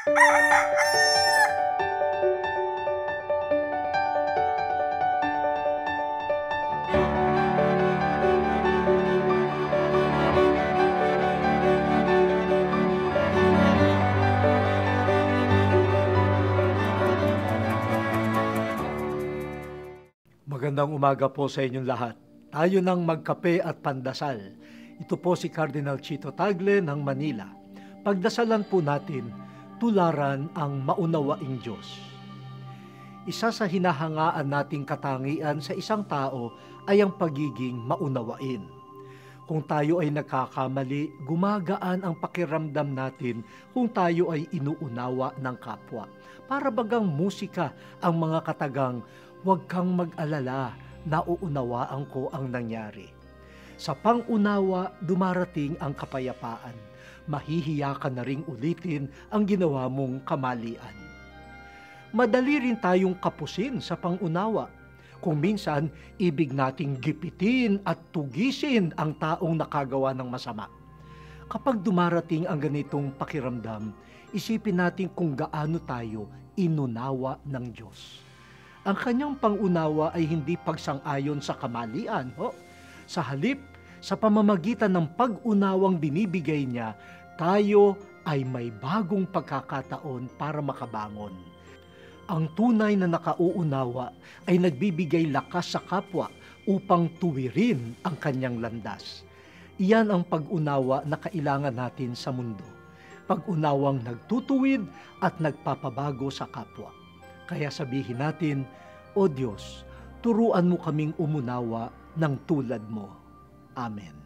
Magandang umaga po sa inyong lahat. Tayo nang magkape at pandasal. Ito po si Cardinal Chito Tagle ng Manila. Pagdasalan po natin, tularan ang maunawaing Diyos. Isa sa hinahangaan nating katangian sa isang tao ay ang pagiging maunawain. Kung tayo ay nagkakamali, gumagaan ang pakiramdam natin kung tayo ay inuunawa ng kapwa. Para bagang musika ang mga katagang, "Huwag kang mag-alala, nauunawaan ko ang nangyari." Sa pangunawa, dumarating ang kapayapaan. Mahihiya ka na ring ulitin ang ginawa mong kamalian. Madali rin tayong kapusin sa pangunawa. Kung minsan, ibig nating gipitin at tugisin ang taong nakagawa ng masama. Kapag dumarating ang ganitong pakiramdam, isipin natin kung gaano tayo inunawa ng Diyos. Ang kanyang pangunawa ay hindi pagsang-ayon sa kamalian. Sa halip, sa pamamagitan ng pag-unawang binibigay niya, tayo ay may bagong pagkakataon para makabangon. Ang tunay na nakauunawa ay nagbibigay lakas sa kapwa upang tuwirin ang kanyang landas. Iyan ang pag-unawa na kailangan natin sa mundo. Pag-unawang nagtutuwid at nagpapabago sa kapwa. Kaya sabihin natin, "O Diyos, turuan mo kaming umunawa ng tulad mo." Amen.